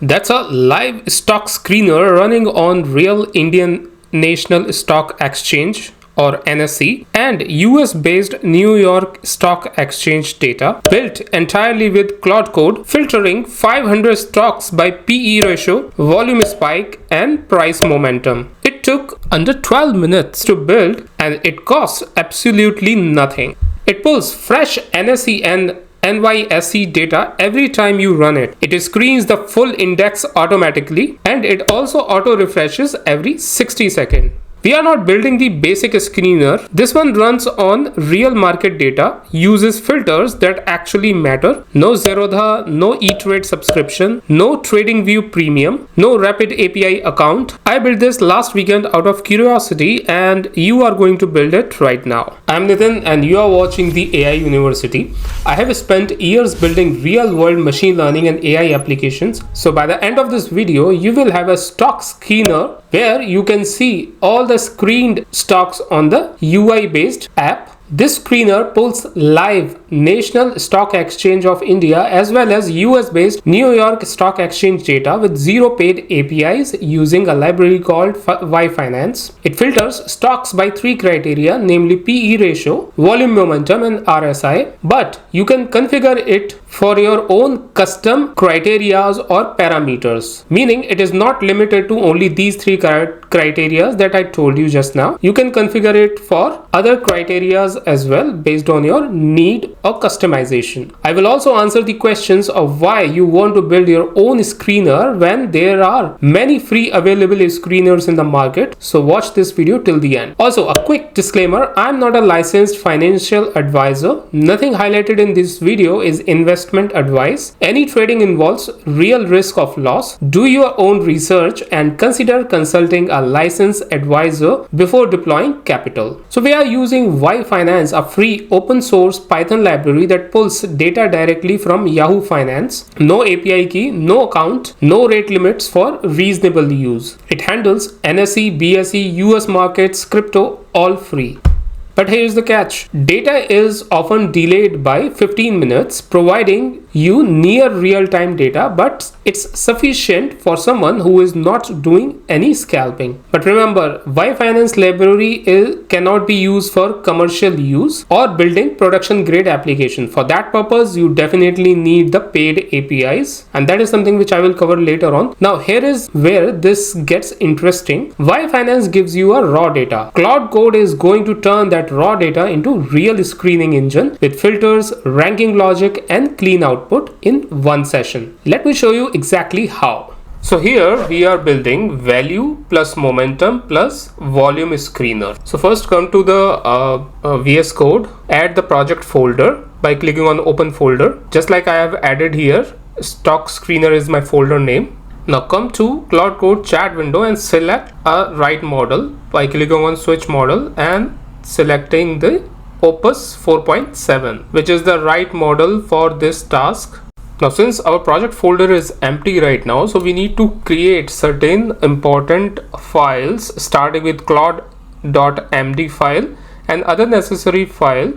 That's a live stock screener running on real Indian National Stock Exchange or NSE and US based New York Stock Exchange data built entirely with Claude Code, filtering 500 stocks by PE ratio, volume spike and price momentum. It took under 12 minutes to build and it costs absolutely nothing. It pulls fresh NSE and NYSE data every time you run it. It screens the full index automatically and it also auto refreshes every 60 seconds. We are not building the basic screener. This one runs on real market data, uses filters that actually matter. No Zerodha, no E-Trade subscription, no TradingView Premium, no RapidAPI account. I built this last weekend out of curiosity and you are going to build it right now. I'm Nitin and you are watching the AI University. I have spent years building real-world machine learning and AI applications. So by the end of this video, you will have a stock screener where you can see all the screened stocks on the UI based app. This screener pulls live National Stock Exchange of India as well as US based New York Stock Exchange data with zero paid APIs using a library called yfinance. It filters stocks by three criteria, namely PE ratio, volume momentum and RSI, but you can configure it for your own custom criterias or parameters, meaning it is not limited to only these three criterias that I told you just now. You can configure it for other criterias as well based on your need or customization. I will also answer the questions of why you want to build your own screener when there are many free available screeners in the market. So watch this video till the end. Also, a quick disclaimer, I'm not a licensed financial advisor. Nothing highlighted in this video is investment advice. Any trading involves real risk of loss. Do your own research and consider consulting a licensed advisor before deploying capital. So we are using yfinance, a free open source Python library that pulls data directly from Yahoo Finance. No API key, no account, no rate limits for reasonable use. It handles NSE, BSE, US markets, crypto, all free. But here's the catch. Data is often delayed by 15 minutes, providing you near real-time data, but it's sufficient for someone who is not doing any scalping. But remember, yfinance library cannot be used for commercial use or building production grade application. For that purpose, you definitely need the paid APIs, and that is something which I will cover later on. Now here is where this gets interesting. yfinance gives you a raw data. Claude Code is going to turn that raw data into real screening engine with filters, ranking logic and clean output in one session. Let me show you exactly how. So here we are building value plus momentum plus volume screener. So first come to the VS Code, add the project folder by clicking on open folder. Just like I have added here, stock screener is my folder name. Now come to Claude Code chat window and select a right model by clicking on switch model and selecting the Opus 4.7, which is the right model for this task. Now since our project folder is empty right now, so we need to create certain important files starting with claude.md file and other necessary file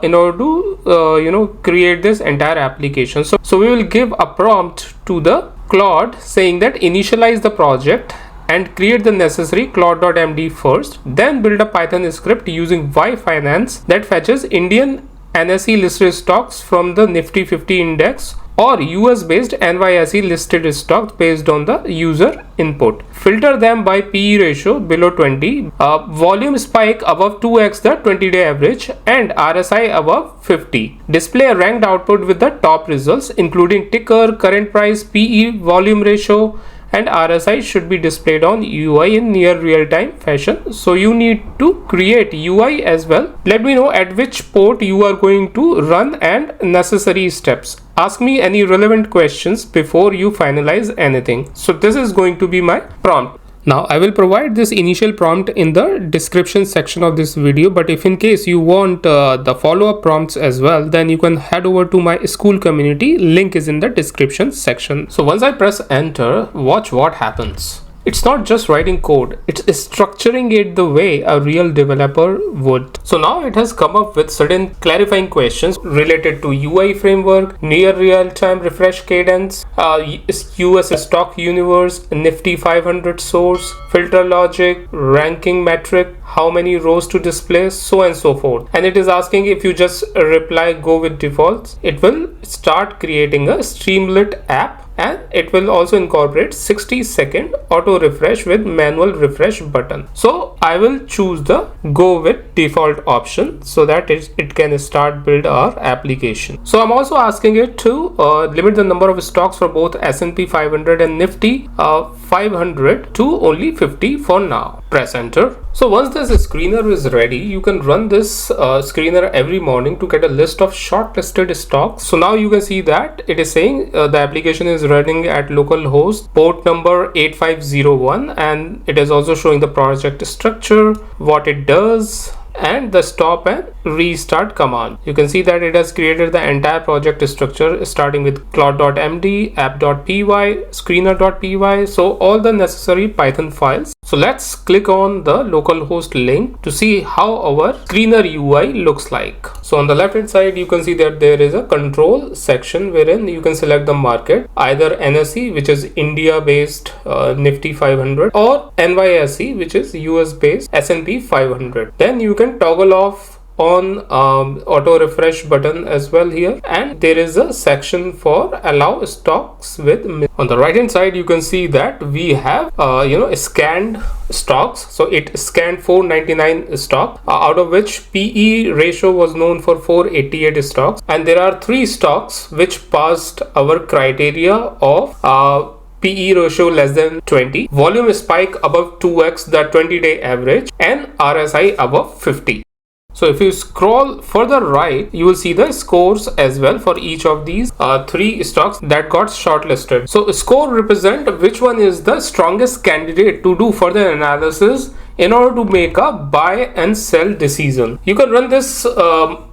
in order to create this entire application. So we will give a prompt to the Claude saying that initialize the project and create the necessary claude.md first, then build a Python script using yfinance that fetches Indian NSE listed stocks from the Nifty 50 index or US based NYSE listed stocks based on the user input. Filter them by PE ratio below 20, volume spike above 2x the 20-day average and RSI above 50. Display a ranked output with the top results including ticker, current price, PE, volume ratio and RSI should be displayed on UI in near real-time fashion. So you need to create UI as well. Let me know at which port you are going to run and necessary steps. Ask me any relevant questions before you finalize anything. So this is going to be my prompt. Now I will provide this initial prompt in the description section of this video, but if in case you want the follow-up prompts as well, then you can head over to my Skool community. Link is in the description section. So once I press enter, watch what happens. It's not just writing code, it's structuring it the way a real developer would. So now it has come up with certain clarifying questions related to UI framework, near real-time refresh cadence, US stock universe, Nifty 500 source, filter logic, ranking metric, how many rows to display, so and so forth. And it is asking if you just reply go with defaults, it will start creating a Streamlit app, and it will also incorporate 60-second auto refresh with manual refresh button. So I will choose the go with default option so that it can start build our application. So I'm also asking it to limit the number of stocks for both S&P 500 and Nifty 500 to only 50 for now. Press enter. So once this screener is ready, you can run this screener every morning to get a list of shortlisted stocks. So now you can see that it is saying the application is running at localhost port number 8501, and it is also showing the project structure, what it does, and the stop and restart command. You can see that it has created the entire project structure starting with cloud.md, app.py, screener.py, so all the necessary Python files. So let's click on the localhost link to see how our screener UI looks like. So on the left hand side you can see that there is a control section wherein you can select the market, either NSE, which is India based Nifty 500, or NYSE, which is US based S&P 500. Then you can toggle off on auto refresh button as well here, and there is a section for allow stocks with. On the right hand side you can see that we have scanned stocks. So it scanned 499 stocks, out of which PE ratio was known for 488 stocks, and there are 3 stocks which passed our criteria of PE ratio less than 20, volume spike above 2x the 20-day average, and RSI above 50. So if you scroll further right, you will see the scores as well for each of these 3 stocks that got shortlisted. So score represent which one is the strongest candidate to do further analysis in order to make a buy and sell decision. You can run this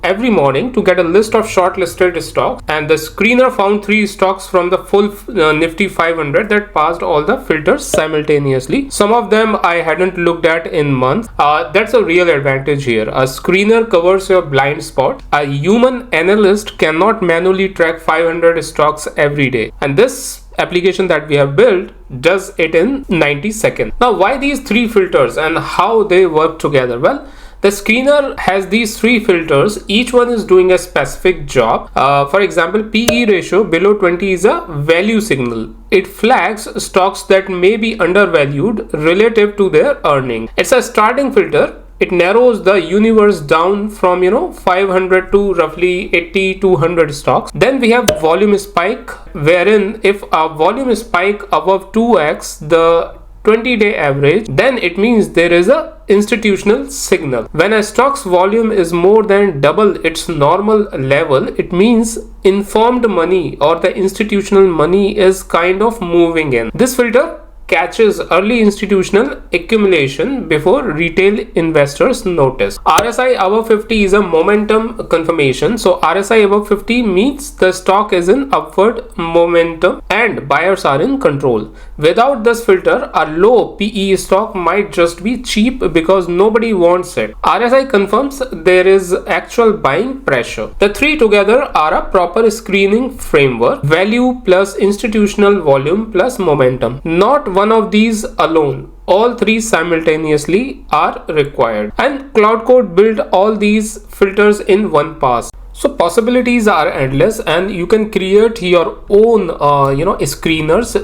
every morning to get a list of shortlisted stocks, and the screener found 3 stocks from the full Nifty 500 that passed all the filters simultaneously. Some of them I hadn't looked at in months. That's a real advantage here. A screener covers your blind spot. A human analyst cannot manually track 500 stocks every day, and this application that we have built does it in 90 seconds. Now, why these 3 filters and how they work together? Well, the screener has these 3 filters. Each one is doing a specific job. For example, PE ratio below 20 is a value signal. It flags stocks that may be undervalued relative to their earning. It's a starting filter. It narrows the universe down from 500 to roughly 80 to 100 stocks. Then we have volume spike, wherein if a volume spike above 2x the 20-day average, then it means there is a institutional signal. When a stock's volume is more than double its normal level, it means informed money or the institutional money is kind of moving in. This filter catches early institutional accumulation before retail investors notice. RSI above 50 is a momentum confirmation. So RSI above 50 means the stock is in upward momentum and buyers are in control. Without this filter, a low PE stock might just be cheap because nobody wants it. RSI confirms there is actual buying pressure. The 3 together are a proper screening framework: value plus institutional volume plus momentum. Not one of these alone. All 3 simultaneously are required, and Claude Code built all these filters in one pass. So possibilities are endless, and you can create your own screeners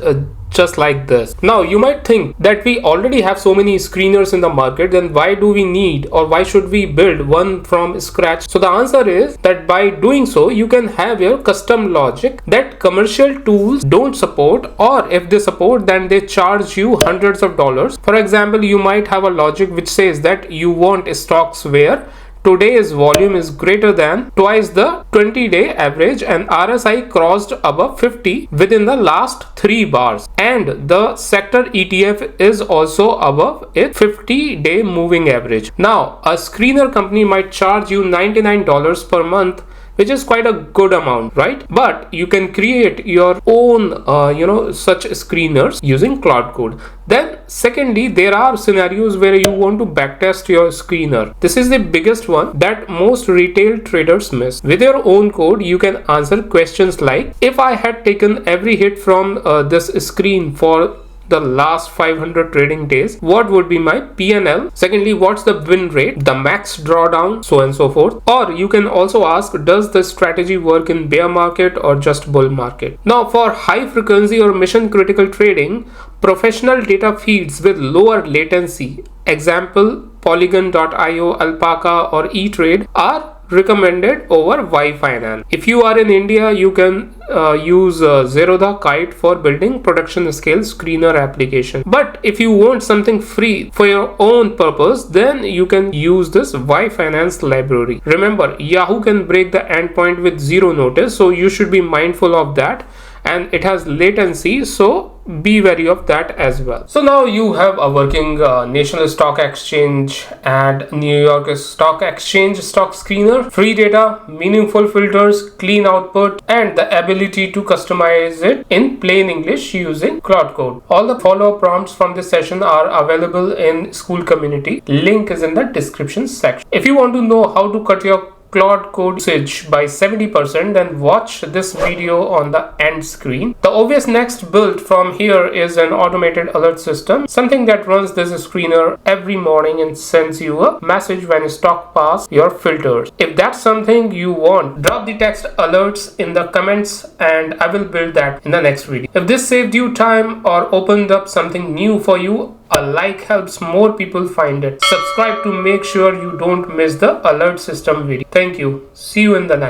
just like this. Now you might think that we already have so many screeners in the market, then why do we need or why should we build one from scratch? So the answer is that by doing so you can have your custom logic that commercial tools don't support, or if they support then they charge you hundreds of dollars. For example, you might have a logic which says that you want stocks where today's volume is greater than twice the 20-day average and RSI crossed above 50 within the last 3 bars, and the sector ETF is also above its 50-day moving average. Now, a screener company might charge you $99 per month which is quite a good amount, right? But you can create your own such screeners using Claude Code. Then secondly, there are scenarios where you want to backtest your screener. This is the biggest one that most retail traders miss. With your own code, you can answer questions like, if I had taken every hit from this screen for the last 500 trading days, what would be my PNL? Secondly, what's the win rate, the max drawdown, so and so forth. Or you can also ask, does the strategy work in bear market or just bull market? Now, for high frequency or mission critical trading, professional data feeds with lower latency, example Polygon.io, Alpaca or E-Trade, are recommended over yfinance. If you are in India, you can use Zerodha Kite for building production scale screener application. But if you want something free for your own purpose, then you can use this yfinance library. Remember, Yahoo can break the endpoint with zero notice, so you should be mindful of that. And it has latency, so be wary of that as well. So now you have a working National Stock Exchange and New York Stock Exchange stock screener, free data, meaningful filters, clean output, and the ability to customize it in plain English using Claude Code. All the follow-up prompts from this session are available in Skool community. Link is in the description section. If you want to know how to cut your Claude Code usage by 70%, then watch this video on the end screen. The obvious next build from here is an automated alert system, something that runs this screener every morning and sends you a message when stock pass your filters. If that's something you want, drop the text alerts in the comments and I will build that in the next video. If this saved you time or opened up something new for you, a like helps more people find it. Subscribe to make sure you don't miss the alert system video. Thank you. See you in the next.